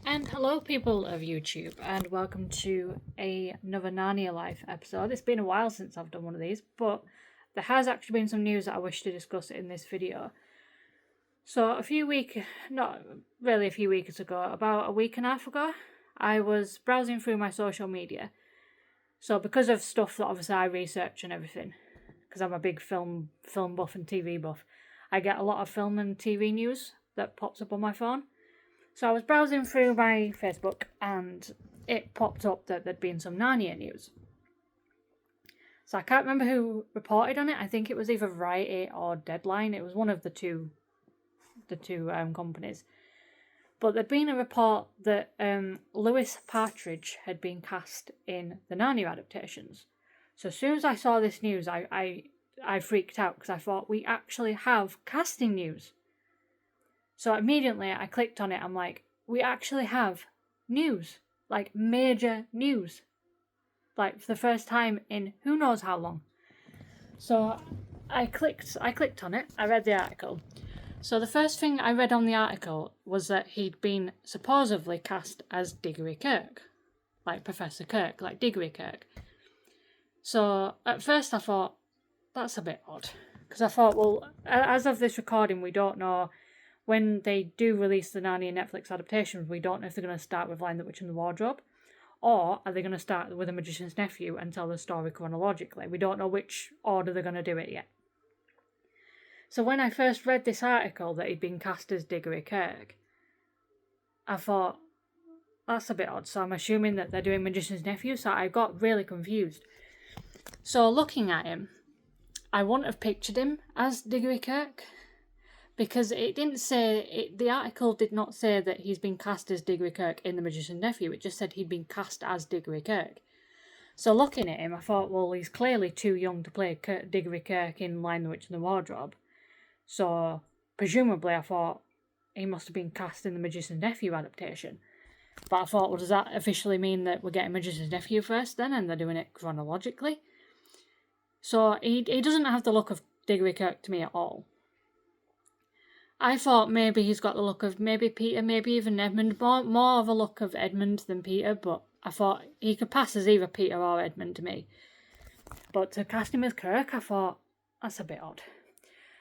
And hello, people of YouTube, and welcome to another Narnia Life episode. It's been a while since I've done one of these, but there has actually been some news that I wish to discuss in this video. So not really a few weeks ago, about a week and a half ago, I was browsing through my social media. So because of stuff that obviously I research and everything, because I'm a big film buff and TV buff, I get a lot of film and TV news that pops up on my phone. So I was browsing through my Facebook and it popped up that there'd been some Narnia news. So I can't remember who reported on it. I think it was either Variety or Deadline. It was one of the two companies. But there'd been a report that Louis Partridge had been cast in the Narnia adaptations. So as soon as I saw this news, I freaked out because I thought, we actually have casting news. So immediately I clicked on it. I'm like, we actually have news, like major news, like for the first time in who knows how long. So I clicked on it. I read the article. So the first thing I read on the article was that he'd been supposedly cast as Digory Kirke, like Professor Kirke, like Digory Kirke. So at first I thought, that's a bit odd, because I thought, well, as of this recording, we don't know. When they do release the Narnia Netflix adaptations, we don't know if they're going to start with Lion, the Witch and the Wardrobe, or are they going to start with The Magician's Nephew and tell the story chronologically. We don't know which order they're going to do it yet. So when I first read this article that he'd been cast as Digory Kirke, I thought, that's a bit odd. So I'm assuming that they're doing Magician's Nephew, so I got really confused. So looking at him, I wouldn't have pictured him as Digory Kirke, because it didn't say, the article did not say that he's been cast as Digory Kirke in The Magician's Nephew. It just said he'd been cast as Digory Kirke. So looking at him, I thought, well, he's clearly too young to play Digory Kirke in Lion, the Witch and the Wardrobe. So presumably I thought he must have been cast in The Magician's Nephew adaptation. But I thought, well, does that officially mean that we're getting Magician's Nephew first then, and they're doing it chronologically? So he doesn't have the look of Digory Kirke to me at all. I thought maybe he's got the look of maybe Peter, maybe even Edmund, more of a look of Edmund than Peter, but I thought he could pass as either Peter or Edmund to me. But to cast him as Kirke, I thought, that's a bit odd.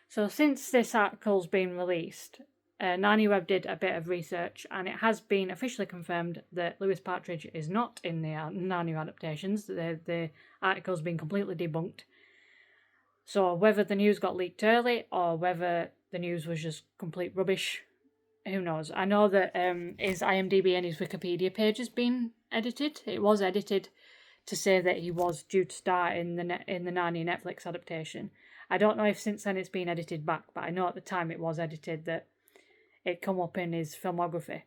So since this article's been released, Narnia Web did a bit of research, and it has been officially confirmed that Louis Partridge is not in the Narnia adaptations. The article's been completely debunked. So whether the news got leaked early or whether the news was just complete rubbish, who knows? I know that his IMDb and his Wikipedia page has been edited. It was edited to say that he was due to star in the Narnia Netflix adaptation. I don't know if since then it's been edited back, but I know at the time it was edited that it come up in his filmography.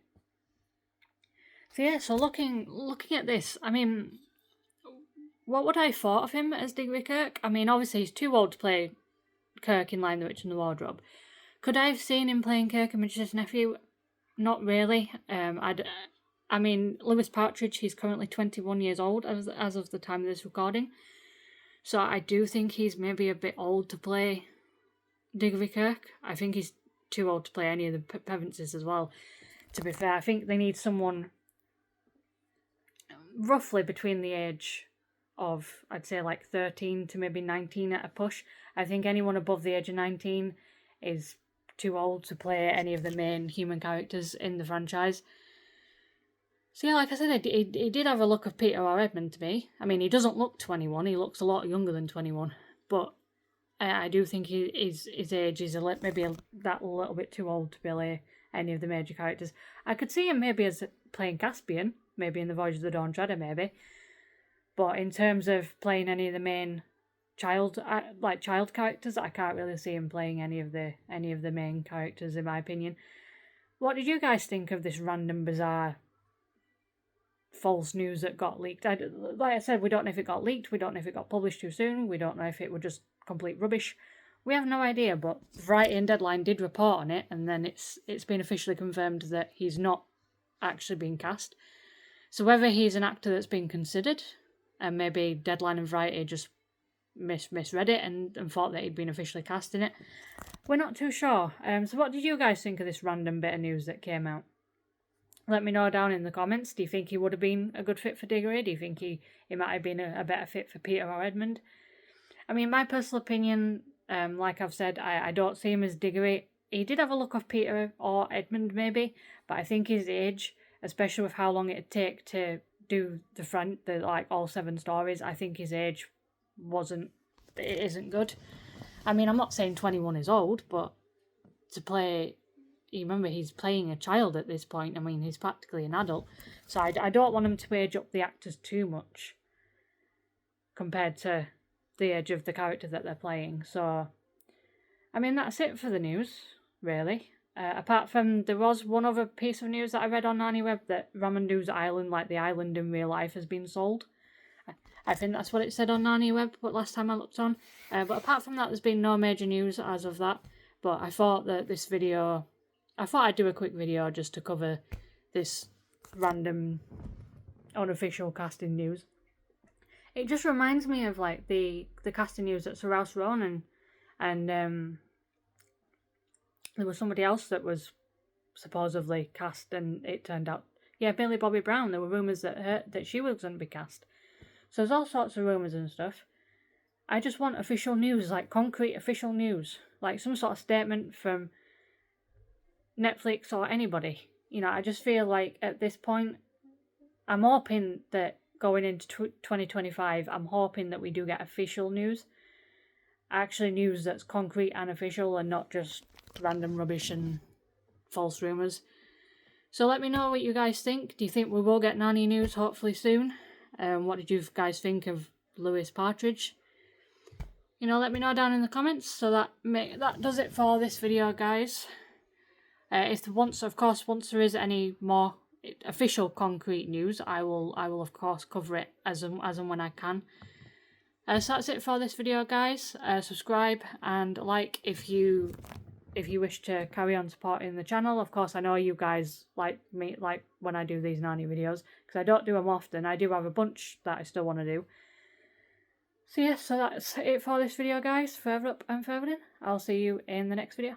So yeah, so looking at this, I mean, what would I have thought of him as Digory Kirke? I mean, obviously he's too old to play Kirke in Lion, the Witch and the Wardrobe. Could I have seen him playing Kirke in Magician's Nephew? Not really. I mean, Louis Partridge, he's currently 21 years old as of the time of this recording. So I do think he's maybe a bit old to play Digory Kirke. I think he's too old to play any of the Pevenses as well, to be fair. I think they need someone roughly between the age of, I'd say, like 13 to maybe 19 at a push. I think anyone above the age of 19 is too old to play any of the main human characters in the franchise. So yeah, like I said, he did have a look of Peter or Edmund to me. I mean, he doesn't look 21, he looks a lot younger than 21, but I do think his age is maybe that little bit too old to play any of the major characters. I could see him maybe as playing Caspian, maybe in The Voyage of the Dawn Treader, maybe. But in terms of playing any of the main child characters, I can't really see him playing any of the main characters, in my opinion. What did you guys think of this random, bizarre, false news that got leaked? Like I said, we don't know if it got leaked, we don't know if it got published too soon, we don't know if it was just complete rubbish. We have no idea, but Variety and Deadline did report on it, and then it's been officially confirmed that he's not actually being cast. So whether he's an actor that's been considered, and maybe Deadline and Variety just misread it and thought that he'd been officially cast in it, we're not too sure. So what did you guys think of this random bit of news that came out? Let me know down in the comments. Do you think he would have been a good fit for Digory? Do you think he might have been a better fit for Peter or Edmund? I mean, my personal opinion, like I've said, I don't see him as Digory. He did have a look of Peter or Edmund maybe, but I think his age, especially with how long it'd take to do like all 7 stories, I think his age isn't good. I mean, I'm not saying 21 is old, but to play, you remember he's playing a child at this point. I mean, he's practically an adult, so I don't want him to age up the actors too much compared to the age of the character that they're playing. So, I mean, that's it for the news, really. Apart from, there was one other piece of news that I read on Narnia Web, that Ramandu's island, like the island in real life, has been sold. I think that's what it said on Narnia Web, but last time I looked on. But apart from that, there's been no major news as of that. But I thought that I thought I'd do a quick video just to cover this random unofficial casting news. It just reminds me of like the casting news at Sir Rouse Ronan, and there was somebody else that was supposedly cast, and it turned out, yeah, Millie Bobby Brown. There were rumours that she was going to be cast. So there's all sorts of rumours and stuff. I just want official news, like concrete official news, like some sort of statement from Netflix or anybody. You know, I just feel like at this point, I'm hoping that going into 2025, I'm hoping that we do get official news. Actually news that's concrete and official, and not just random rubbish and false rumours. So let me know what you guys think. Do you think we will get Narnia news hopefully soon? What did you guys think of Louis Partridge? You know, let me know down in the comments. So that does it for this video, guys. Once there is any more official concrete news, I will of course cover it as and when I can. So that's it for this video, guys. Subscribe and like if you wish to carry on supporting the channel. Of course, I know you guys like when I do these Narnia videos, because I don't do them often. I do have a bunch that I still want to do. So yeah, so that's it for this video, guys. Further up and further in. I'll see you in the next video.